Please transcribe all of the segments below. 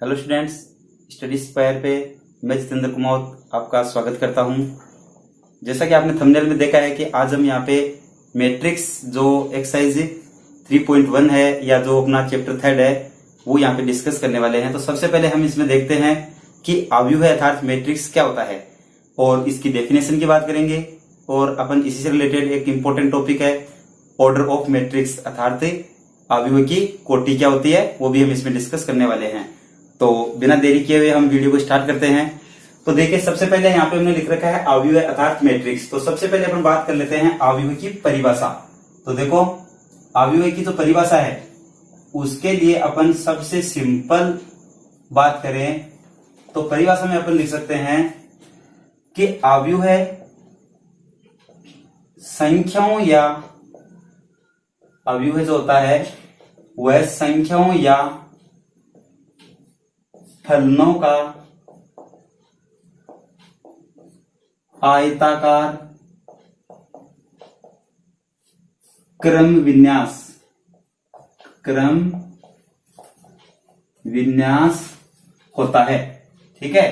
Hello students, study square पे मैं जितेंद्र कुमार आपका स्वागत करता हूं। जैसा कि आपने थंबनेल में देखा है कि आज हम यहाँ पे मैट्रिक्स जो एक्सरसाइज 3.1 है या जो अपना चैप्टर 3 है वो यहाँ पे डिस्कस करने वाले हैं। तो सबसे पहले हम इसमें देखते हैं कि अवयव अर्थात मैट्रिक्स क्या होता है और इसकी डेफिनेशन की बात करेंगे। और अपन इसी से रिलेटेड एक इम्पोर्टेंट टॉपिक है ऑर्डर ऑफ मैट्रिक्स अर्थात अवयव की कोटि क्या होती है वो भी हम इसमें डिस्कस करने वाले हैं। तो बिना देरी किए हुए हम वीडियो को स्टार्ट करते हैं। तो देखिए, सबसे पहले यहाँ पे हमने लिख रखा है अवयव अर्थात मैट्रिक्स। तो सबसे पहले अपन बात कर लेते हैं अवयव की परिभाषा। तो देखो, अवयव की जो परिभाषा है उसके लिए अपन सबसे सिंपल बात करें तो परिभाषा में अपन लिख सकते हैं कि अवयव है संख्याओं या अवयव जो होता है वह संख्याओं या फलनों का आयताकार क्रम विन्यास होता है। ठीक है,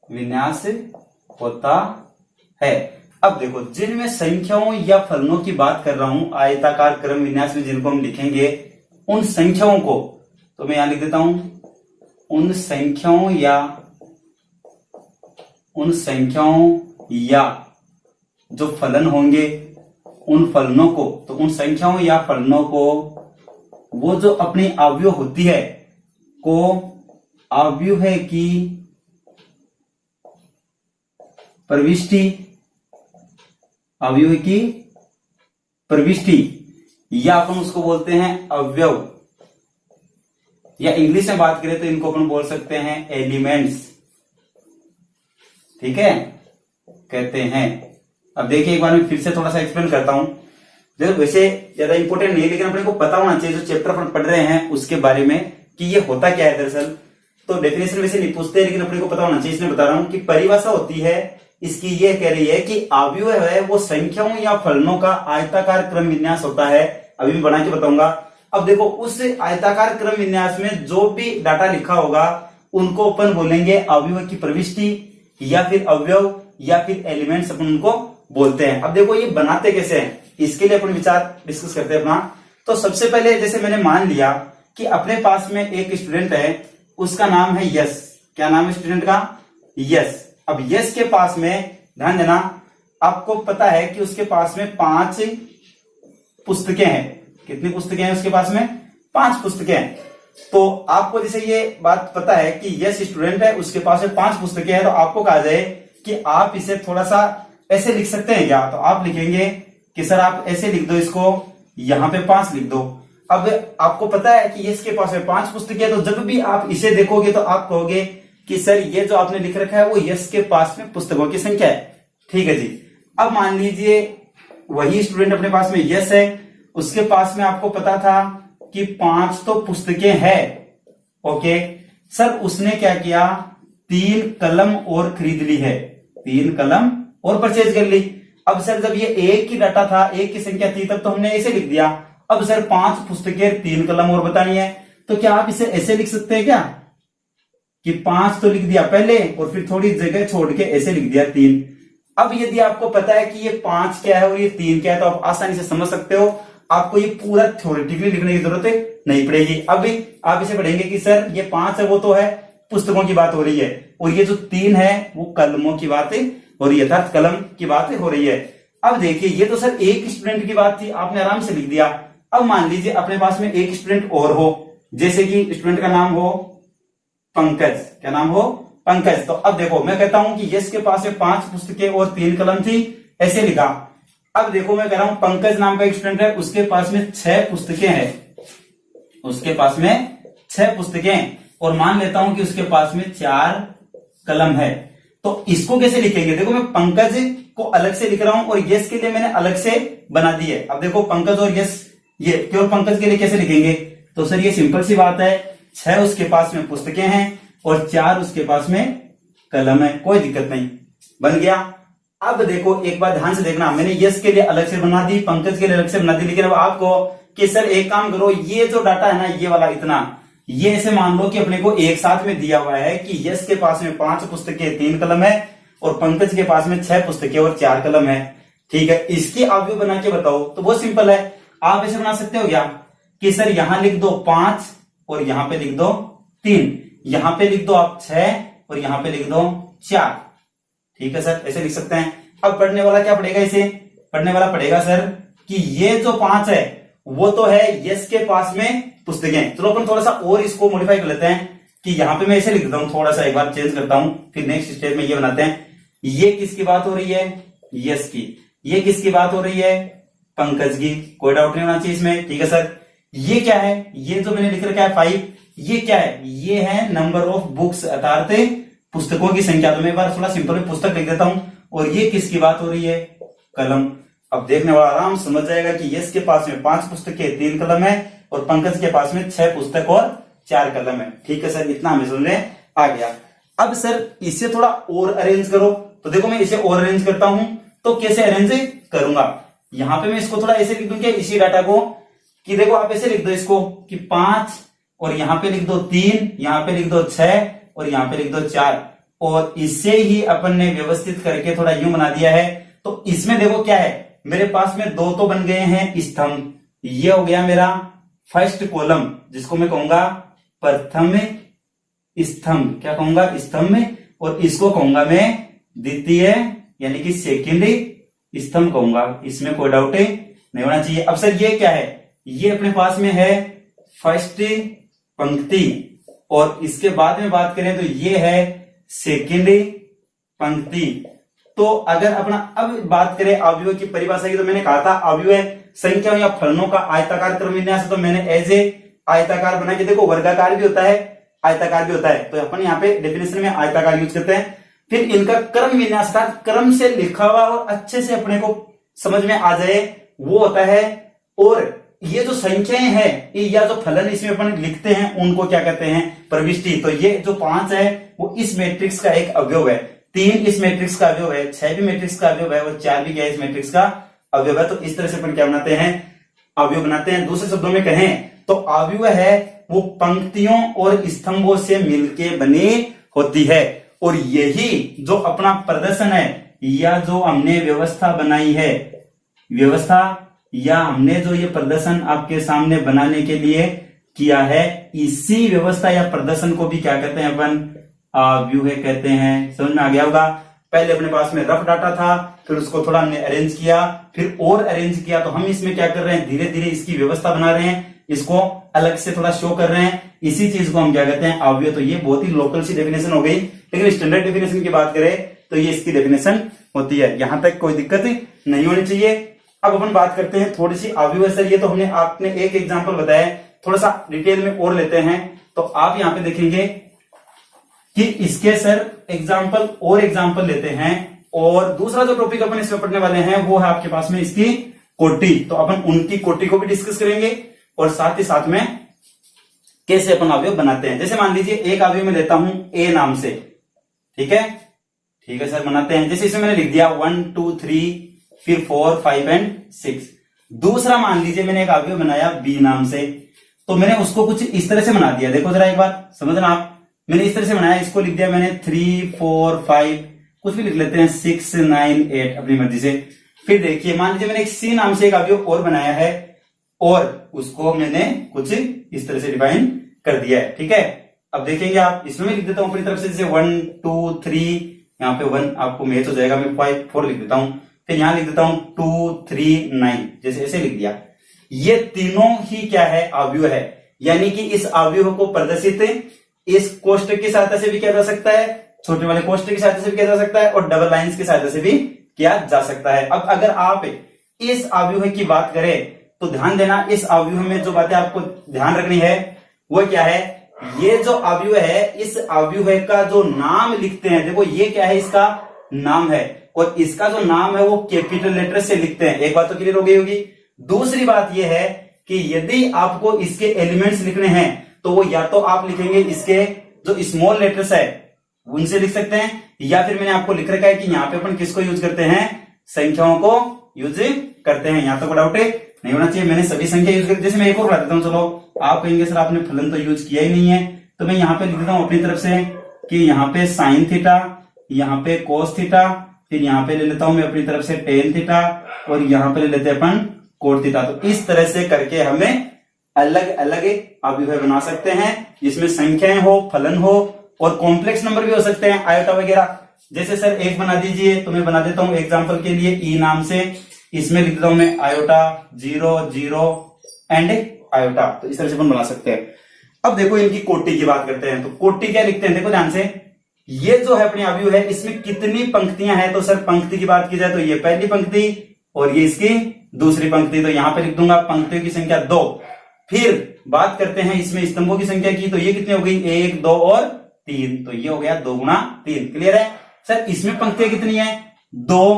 विन्यास होता है। अब देखो, जिनमें संख्याओं या फलनों की बात कर रहा हूं आयताकार क्रम विन्यास में जिनको हम लिखेंगे उन संख्याओं को तो मैं यहां लिख देता हूं उन संख्याओं या जो फलन होंगे उन फलनों को, तो उन संख्याओं या फलनों को वो जो अपनी अवयव होती है को अवयव है की प्रविष्टि या अपन उसको बोलते हैं अवयव, या इंग्लिश में बात करें तो इनको अपन बोल सकते हैं एलिमेंट्स। ठीक है, कहते हैं। अब देखिए, एक बार मैं फिर से थोड़ा सा एक्सप्लेन करता हूं। देखो, वैसे ज्यादा इंपॉर्टेंट नहीं है लेकिन अपने को पता होना चाहिए जो चैप्टर अपन पढ़ रहे हैं उसके बारे में कि ये होता क्या है दरअसल। तो डेफिनेशन वैसे नहीं पूछते लेकिन अपने को पता होना चाहिए, इसलिए बता रहा हूं कि परिभाषा होती है इसकी, ये कह रही है कि अवयव है वो संख्याओं या फलनों का आयताकार क्रम विन्यास होता है। अभी मैं बना के बताऊंगा। अब देखो, उस आयताकार क्रम विन्यास में जो भी डाटा लिखा होगा उनको अपन बोलेंगे अवयव की प्रविष्टि या फिर अवयव या फिर एलिमेंट्स अपन उनको बोलते हैं। अब देखो, ये बनाते कैसे हैं इसके लिए अपन विचार डिस्कस करते हैं अपना। तो सबसे पहले जैसे मैंने मान लिया कि अपने पास में एक स्टूडेंट है, उसका नाम है यश। क्या नाम है स्टूडेंट का? यश। अब यश के पास में ध्यान देना, आपको पता है कि उसके पास में 5 पुस्तकें हैं। कितनी पुस्तकें हैं उसके पास में? 5 पुस्तकें हैं। तो आपको जैसे ये बात पता है कि यश स्टूडेंट है, उसके पास में 5 पुस्तकें हैं, तो आपको कहा जाए कि आप इसे थोड़ा सा ऐसे लिख सकते हैं क्या? तो आप लिखेंगे कि सर आप ऐसे लिख दो, इसको यहां पे 5 लिख दो। अब आपको पता है कि यश के पास में 5 पुस्तकें, तो जब भी आप इसे देखोगे तो आप कहोगे कि सर ये जो आपने लिख रखा है वो यश के पास में पुस्तकों की संख्या है। ठीक है जी। अब मान लीजिए वही स्टूडेंट अपने पास में यश है, उसके पास में आपको पता था कि 5 तो पुस्तकें हैं। ओके सर, उसने क्या किया? 3 कलम और खरीद ली है, 3 कलम और परचेज कर ली। अब सर जब ये एक ही डाटा था, एक की संख्या थी, तब तो हमने ऐसे लिख दिया। अब सर 5 पुस्तकें 3 कलम और बतानी है, तो क्या आप इसे ऐसे लिख सकते हैं क्या कि 5 तो लिख दिया पहले और फिर थोड़ी जगह छोड़ के ऐसे लिख दिया 3। अब यदि आपको पता है कि ये 5 क्या है और ये 3 क्या है तो आप आसानी से समझ सकते हो, आपको ये पूरा थ्योरेटिकली लिखने की जरूरत नहीं पड़ेगी। अभी आप इसे पढ़ेंगे कि सर ये 5 है वो तो है पुस्तकों की बात हो रही है, और ये जो 3 है वो कलमों की बात हो रही है, अर्थात कलम की बात हो रही है। अब देखिए, ये तो सर एक स्टूडेंट की बात थी, आपने आराम से लिख दिया। अब मान लीजिए अपने पास में एक स्टूडेंट और हो, जैसे कि स्टूडेंट का नाम हो पंकज। क्या नाम हो? पंकज। तो अब देखो, मैं कहता हूं कि यश के पास में 5 पुस्तकें और 3 कलम थी, ऐसे लिखा। अब देखो, मैं कह रहा हूं पंकज नाम का एक स्टूडेंट है, उसके पास में 6 पुस्तकें हैं, उसके पास में 6 पुस्तकें, और मान लेता हूं कि उसके पास में 4 कलम है। तो इसको कैसे लिखेंगे? देखो, मैं पंकज को अलग से लिख रहा हूं और यश के लिए मैंने अलग से बना दी है। अब देखो, पंकज और यश, ये केवल पंकज के लिए कैसे लिखेंगे? तो सर ये सिंपल सी बात है, 6 उसके पास में पुस्तकें हैं और 4 उसके पास में कलम है, कोई दिक्कत नहीं, बन गया। अब देखो, एक बार ध्यान से देखना, मैंने यश के लिए अलग से बना दी, पंकज के लिए अलग से बना दी, लेकिन अब आपको कि सर एक काम करो, ये जो डाटा है ना, ये वाला इतना, ये ऐसे मान लो कि अपने को एक साथ में दिया हुआ है कि यश के पास में 5 पुस्तकें 3 कलम है और पंकज के पास में 6 पुस्तकें और 4 कलम है। ठीक है, इसकी अवयव बना के बताओ। तो बहुत सिंपल है, आप ऐसे बना सकते हो क्या कि सर यहां लिख दो 5 और यहां पे लिख दो 3, यहां पे लिख दो आप 6 और यहां पे लिख दो 4। ठीक है सर, ऐसे लिख सकते हैं। अब पढ़ने वाला क्या पढ़ेगा, इसे पढ़ने वाला पढ़ेगा सर कि ये जो 5 है वो तो है यश के पास में पुस्तकें। चलो अपन थोड़ा सा और इसको मॉडिफाई कर लेते हैं कि यहां पे मैं ऐसे लिख देता हूं, थोड़ा सा एक बार चेंज करता हूं, फिर नेक्स्ट स्टेप में ये बनाते हैं। ये किसकी बात हो रही है, यश की। ये किसकी बात हो रही है, पंकज की। कोई डाउट नहीं होना चाहिए इसमें। ठीक है सर, ये क्या है, ये जो मैंने लिख रखा है 5, ये क्या है, ये है नंबर ऑफ बुक्स अर्थात पुस्तकों की संख्या। तो मैं एक बार थोड़ा सिंपल में पुस्तक लिख देता हूं। और ये किसकी बात हो रही है, कलम। अब देखने वाला आराम समझ जाएगा कि यश के पास में 5 पुस्तकें 3 कलम है और पंकज के पास में 6 पुस्तक और 4 कलम है। ठीक है सर, इतना हमें समझने आ गया। अब सर इसे थोड़ा और अरेंज करो। तो देखो मैं इसे और अरेंज करता हूं, तो कैसे अरेंज करूंगा, यहां पे मैं इसको थोड़ा ऐसे लिख दूं क्या इसी डाटा को, कि देखो आप ऐसे लिख दो इसको कि 5 और यहां पे लिख दो 3, यहां पे लिख दो 6 और यहां पे लिख दो 4। और इसे ही अपन ने व्यवस्थित करके थोड़ा यूं बना दिया है। तो इसमें देखो क्या है, मेरे पास में 2 तो बन गए हैं स्तंभ। ये हो गया मेरा फर्स्ट कॉलम, जिसको मैं कहूंगा प्रथम स्तंभ। क्या कहूंगा, स्तंभ। और इसको कहूंगा मैं द्वितीय यानी कि सेकंड स्तंभ कहूंगा। इसमें कोई डाउट नहीं होना चाहिए। अब सर ये क्या है, ये अपने पास में है फर्स्ट पंक्ति और इसके बाद में बात करें तो ये है सेकंड पंक्ति। तो अगर अपना अब बात करें अवयव की परिभाषा की, तो मैंने कहा था अवयव है संख्या या फलनों का आयताकार क्रम विन्यास। तो मैंने एज ए आयताकार बना के, देखो वर्गाकार भी होता है आयताकार भी होता है, तो अपन यहाँ पे डेफिनेशन में आयताकार यूज करते हैं। फिर इनका क्रम विन्यास था, क्रम से लिखा हुआ और अच्छे से अपने को समझ में आ जाए वो होता है। और ये जो संख्याएं हैं या जो फलन इसमें अपन लिखते हैं उनको क्या कहते हैं, प्रविष्टि। तो ये जो 5 है वो इस मैट्रिक्स का एक अवयव है, 3 इस मैट्रिक्स का अवयव है, 6 भी मैट्रिक्स का अवयव है और 4 भी क्या इस मैट्रिक्स का अवयव है। तो इस तरह से अपन क्या बनाते हैं, अवयव बनाते हैं। दूसरे शब्दों में कहें तो अवयव है वो पंक्तियों और स्तंभों से मिलके बनी होती है। और यही जो अपना प्रदर्शन है या जो हमने व्यवस्था बनाई है, व्यवस्था या हमने जो ये प्रदर्शन आपके सामने बनाने के लिए किया है, इसी व्यवस्था या प्रदर्शन को भी क्या कहते हैं अपन, अवयव कहते हैं। समझ में आ गया होगा। पहले अपने पास में रफ डाटा था, फिर उसको थोड़ा हमने अरेंज किया, फिर और अरेंज किया। तो हम इसमें क्या कर रहे हैं, धीरे धीरे इसकी व्यवस्था बना रहे हैं, इसको अलग से थोड़ा शो कर रहे हैं। इसी चीज को हम क्या कहते हैं, अवयव। तो ये बहुत ही लोकल सी डेफिनेशन हो गई, लेकिन स्टैंडर्ड डेफिनेशन की बात करें तो ये इसकी डेफिनेशन होती है। यहां तक कोई दिक्कत नहीं होनी चाहिए। अब अपन बात करते हैं थोड़ी सी अवयव। सर ये तो हमने आपने एक एग्जांपल बताया, थोड़ा सा डिटेल में और लेते हैं। तो आप यहां पे देखेंगे कि इसके सर एग्जांपल और एग्जांपल लेते हैं। और दूसरा जो टॉपिक अपन इसमें पढ़ने वाले हैं वो है आपके पास में इसकी कोटि। तो अपन उनकी कोटि को भी डिस्कस करेंगे और साथ ही साथ में कैसे अपन अवयव बनाते हैं। जैसे मान लीजिए एक अवयव में लेता हूं ए नाम से, ठीक है, ठीक है सर, बनाते हैं। जैसे इसमें मैंने लिख दिया 1 2 3 फिर 4 5 एंड 6। दूसरा मान लीजिए मैंने एक अवयव बनाया बी नाम से, तो मैंने उसको कुछ इस तरह से बना दिया। देखो जरा एक बार समझना आप, मैंने इस तरह से बनाया, इसको लिख दिया मैंने 3 4 5, कुछ भी लिख लेते हैं 6 9 8 अपनी मर्जी से। फिर देखिए मान लीजिए मैंने एक सी नाम से एक अवयव और बनाया है और उसको मैंने कुछ इस तरह से डिफाइन कर दिया है। ठीक है, अब देखेंगे आप, इसमें मैं लिख देता हूं अपनी तरफ से, जैसे 1 2 3, यहाँ पे 1 आपको मैच हो जाएगा, मैं 5 4 लिख देता हूं। फिर यहां लिख देता हूं 2 3 9, जैसे ऐसे लिख दिया। ये तीनों ही क्या है, अवयव है। यानी कि इस अवयव को प्रदर्शित इस कोष्टक की सहायता से भी किया जा सकता है, छोटे वाले कोष्टक की सहायता से भी किया जा सकता है और डबल लाइंस की सहायता से भी किया जा सकता है। अब अगर आप इस अवयव की बात करें तो ध्यान देना, इस अवयव में जो बातें आपको ध्यान रखनी है वो क्या है, ये जो अवयव है इस अवयव का जो नाम लिखते हैं, देखो ये क्या है, इसका नाम है और इसका जो नाम है वो कैपिटल लेटर से लिखते हैं। एक बात तो क्लियर हो गई होगी। दूसरी बात ये है कि यदि आपको इसके एलिमेंट्स लिखने हैं तो वो या तो आप लिखेंगे इसके जो स्मॉल लेटर्स है उनसे लिख सकते हैं, या फिर मैंने आपको लिख रखा है कि यहाँ पे अपन किसको यूज करते हैं, संख्याओं को यूज करते हैं। यहां तक डाउट नहीं होना चाहिए। मैंने सभी संख्या यूज कर, जैसे मैं एक और बता देता हूँ, चलो आप कहेंगे सर आपने फलन तो यूज किया ही नहीं है, तो मैं यहाँ पे लिख देता हूँ अपनी तरफ से कि यहाँ पे साइन थीटा, यहाँ पे कोस थीटा, फिर यहाँ पे ले लेता हूं मैं अपनी तरफ से टेन थीटा, और यहाँ पे ले लेते हैं अपन कोट थीटा। तो इस तरह से करके हमें अलग अलग अव्यय बना सकते हैं जिसमें संख्याएं हो, फलन हो, और कॉम्प्लेक्स नंबर भी हो सकते हैं, आयोटा वगैरह। जैसे सर एक बना दीजिए, तो मैं बना देता हूं एग्जांपल के लिए ई नाम से, इसमें लिख देता हूं मैं आयोटा 0 0 एंड आयोटा। तो इस तरह से अपन बना सकते हैं। अब देखो इनकी कोटि की बात करते हैं, तो कोटि क्या लिखते हैं, देखो ध्यान से, ये जो है अपनी अवयव है, इसमें कितनी पंक्तियां हैं। तो सर पंक्ति की बात की जाए तो ये पहली पंक्ति और ये इसकी दूसरी पंक्ति, तो यहां पे लिख दूंगा पंक्तियों की संख्या 2। फिर बात करते हैं इसमें स्तंभों की संख्या की, तो ये कितनी हो गई, 1 2 और 3, तो ये हो गया 2 गुणा 3। क्लियर है सर। इसमें पंक्तियां कितनी है, 2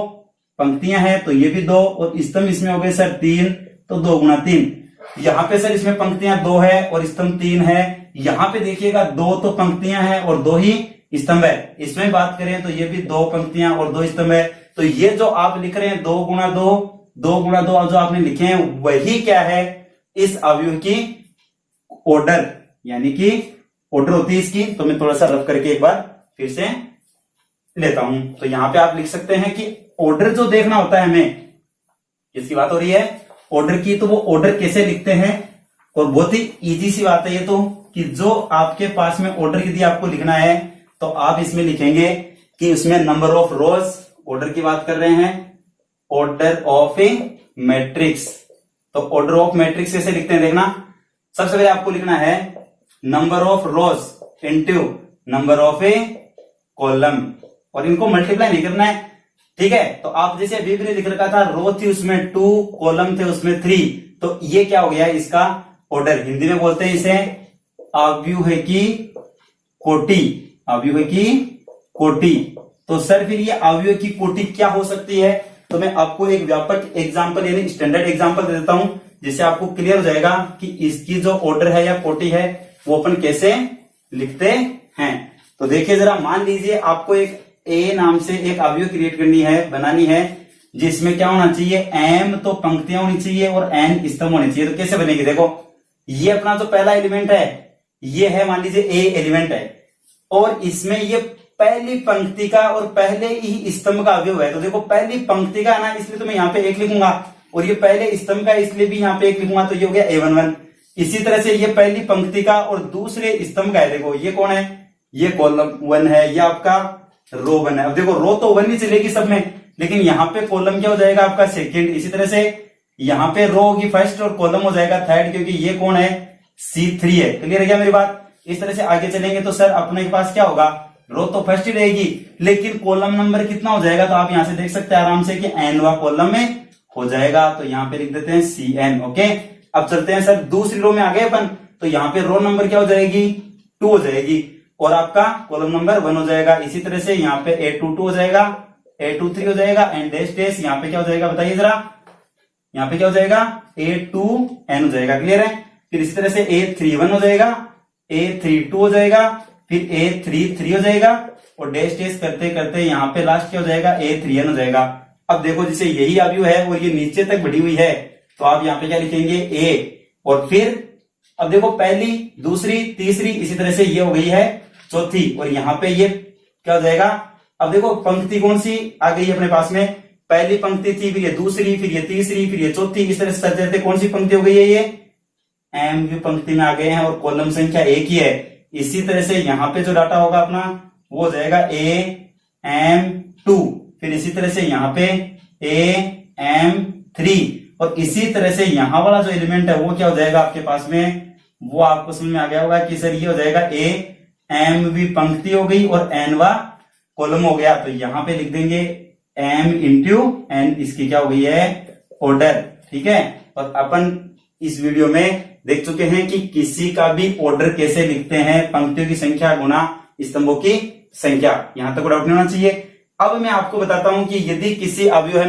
पंक्तियां हैं, तो ये भी 2, और स्तंभ इसमें हो गए सर 3, तो 2 गुणा 3। यहां पे सर इसमें पंक्तियां 2 है और स्तंभ 3 है। यहां पे देखिएगा 2 तो पंक्तियां हैं और 2 ही स्तंभ है। इसमें बात करें तो ये भी 2 पंक्तियां और 2 स्तंभ है। तो ये जो आप लिख रहे हैं 2 गुणा 2, 2 गुणा 2 जो आपने लिखे हैं, वही क्या है, इस अवयव की ऑर्डर, यानी कि ऑर्डर होती है इसकी। तो मैं थोड़ा सा रफ करके एक बार फिर से लेता हूं। तो यहां पे आप लिख सकते हैं कि ऑर्डर जो देखना होता है हमें, किसकी बात हो रही है, ऑर्डर की। तो वो ऑर्डर कैसे लिखते हैं, और बहुत ही इजी सी बात है ये तो, कि जो आपके पास में ऑर्डर यदि आपको लिखना है तो आप इसमें लिखेंगे कि उसमें नंबर ऑफ रोज, ऑर्डर की बात कर रहे हैं, ऑर्डर ऑफ ए मैट्रिक्स। तो ऑर्डर ऑफ मैट्रिक्स कैसे लिखते हैं देखना, सबसे पहले आपको लिखना है number of rose into number of A column, और इनको मल्टीप्लाई नहीं करना है, ठीक है। तो आप जैसे अभी भी लिख रखा था, रो थी उसमें 2, कॉलम थे उसमें 3, तो ये क्या हो गया इसका ऑर्डर। हिंदी में बोलते हैं इसे अव्यूह की कोटि, अव्यूह की कोटि। तो सर फिर ये अव्यूह की कोटि क्या हो सकती है, तो मैं आपको एक व्यापक एग्जांपल यानी स्टैंडर्ड एग्जांपल दे देता हूं, जिससे आपको क्लियर हो जाएगा कि इसकी जो ऑर्डर है या कोटि है वो अपन कैसे लिखते हैं। तो देखिए जरा, मान लीजिए आपको एक ए नाम से एक अवयव क्रिएट करनी है, बनानी है, जिसमें क्या होना चाहिए, एम तो पंक्तियां होनी चाहिए और एन स्तंभ होने चाहिए। तो कैसे बनेगी, देखो ये अपना जो पहला एलिमेंट है ये है, मान लीजिए ए एलिमेंट है, और इसमें ये पहली पंक्ति का और पहले ही स्तंभ का अवयव है। तो देखो पहली पंक्ति का ना, इसलिए तो मैं यहाँ पे 1 लिखूंगा, और ये पहले स्तंभ का इसलिए भी यहाँ पे 1 लिखूंगा, तो ये हो गया A11। इसी तरह से ये पहली पंक्ति का और दूसरे स्तंभ का है, देखो ये कौन है, ये कॉलम 1 है, ये आपका रो 1 है। अब देखो रो तो 1 ही चलेगी सब में, लेकिन यहाँ पे कॉलम क्या हो जाएगा आपका सेकेंड। इसी तरह से यहाँ पे रो होगी फर्स्ट और कॉलम हो जाएगा थर्ड, क्योंकि ये कौन है, C3 है। क्लियर है क्या मेरी बात। इस तरह से आगे चलेंगे तो सर अपने पास क्या होगा, रो तो फर्स्ट ही रहेगी, लेकिन कॉलम नंबर कितना हो जाएगा, तो आप यहां से देख सकते हैं आराम से कि nवा कॉलम में हो जाएगा। तो यहाँ पे लिख देते हैं CN। ओके, अब चलते हैं सर दूसरी रो में आ गए अपन, तो यहाँ पे रो नंबर क्या हो जाएगी, 2 हो जाएगी, और आपका कॉलम नंबर 1 हो जाएगा। इसी तरह से यहाँ पे A22 हो जाएगा, A23 हो जाएगा, एंड डैश डैश यहाँ पे क्या हो जाएगा बताइए जरा, यहाँ पे क्या हो जाएगा, A2N हो जाएगा। क्लियर है। फिर इसी तरह से A31 हो जाएगा, A32 हो जाएगा, फिर A33 हो जाएगा, और डैश डैश करते करते यहाँ पे लास्ट क्या हो जाएगा, A3N हो जाएगा। अब देखो जैसे यही अवयव है और ये नीचे तक बढ़ी हुई है, तो आप यहाँ पे क्या लिखेंगे, A, और फिर अब देखो पहली, दूसरी, तीसरी, इसी तरह से ये हो गई है चौथी, और यहाँ पे ये क्या हो जाएगा। अब देखो पंक्ति कौन सी आ गई है अपने पास में, पहली पंक्ति थी, फिर ये दूसरी, फिर ये तीसरी, फिर ये चौथी, इस तरह से चलते कौन सी पंक्ति हो गई है, ये एम भी पंक्ति में आ गए हैं और कॉलम संख्या 1 ही है। इसी तरह से यहाँ पे जो डाटा होगा अपना वो हो जाएगा AM2, फिर इसी तरह से यहाँ पे AM3, और इसी तरह से यहाँ वाला जो एलिमेंट है वो क्या हो जाएगा आपके पास में, वो आपको समझ में आ गया होगा कि सर ये हो जाएगा AM भी पंक्ति हो गई और Nवा कॉलम हो गया। तो यहाँ पे लिख देंगे M इंटू N, इसकी क्या हो गई है, ऑर्डर। ठीक है, और अपन इस वीडियो में देख चुके हैं कि किसी का भी ऑर्डर कैसे लिखते हैं, पंक्तियों की संख्या गुना स्तंभों की संख्या। यहां तक डाउट नहीं होना चाहिए। अब मैं आपको बताता हूं कि यदि किसी अवयव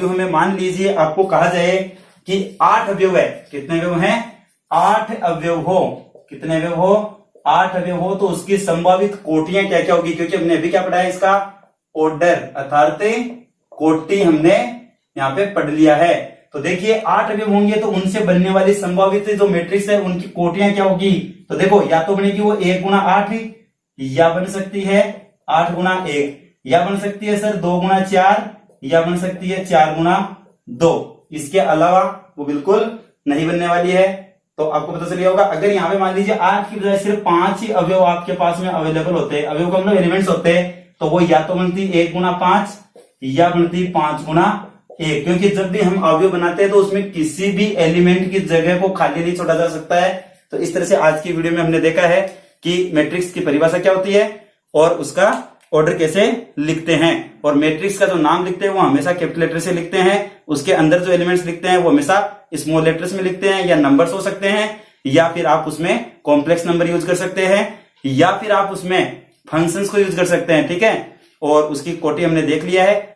में मान लीजिए आपको कहा जाए कि 8 अवयव है, कितने अवयव हैं, 8 अवयव हो, कितने अवयव हो, 8 अवयव हो, तो उसकी संभावित कोटियां क्या क्या होगी, क्योंकि हमने अभी क्या पढ़ा है, इसका ऑर्डर अर्थात कोटि हमने यहाँ पे पढ़ लिया है। तो देखिए 8 अवयव होंगे तो उनसे बनने वाली संभावित जो मैट्रिक्स है उनकी कोटियां क्या होगी। तो देखो या तो बनेगी वो 1 गुना 8, या बन सकती है 8 गुना 1, या बन सकती है सर 2 गुना 4, या बन सकती है 4 गुना 2। इसके अलावा वो बिल्कुल नहीं बनने वाली है। तो आपको पता चल गया होगा। अगर यहाँ पे मान लीजिए 8 की बजाय सिर्फ 5 ही अवयव आपके पास में अवेलेबल होते, अवयव का मतलब एलिमेंट्स होते, तो वो या तो बनती 1 गुना 5 या बनती 5 गुना 1, क्योंकि जब भी हम अवयव बनाते हैं तो उसमें किसी भी एलिमेंट की जगह को खाली नहीं छोड़ा जा सकता है। तो इस तरह से आज की वीडियो में हमने देखा है कि मैट्रिक्स की परिभाषा क्या होती है और उसका ऑर्डर कैसे लिखते हैं, और मैट्रिक्स का जो नाम लिखते हैं वो हमेशा कैपिटल लेटर से लिखते हैं, उसके अंदर जो एलिमेंट्स लिखते हैं वो हमेशा स्मॉल लेटर्स में लिखते हैं, या नंबर्स हो सकते हैं, या फिर आप उसमें कॉम्प्लेक्स नंबर यूज कर सकते हैं, या फिर आप उसमें फंक्शंस को यूज कर सकते हैं। ठीक है, और उसकी कोटि हमने देख लिया है।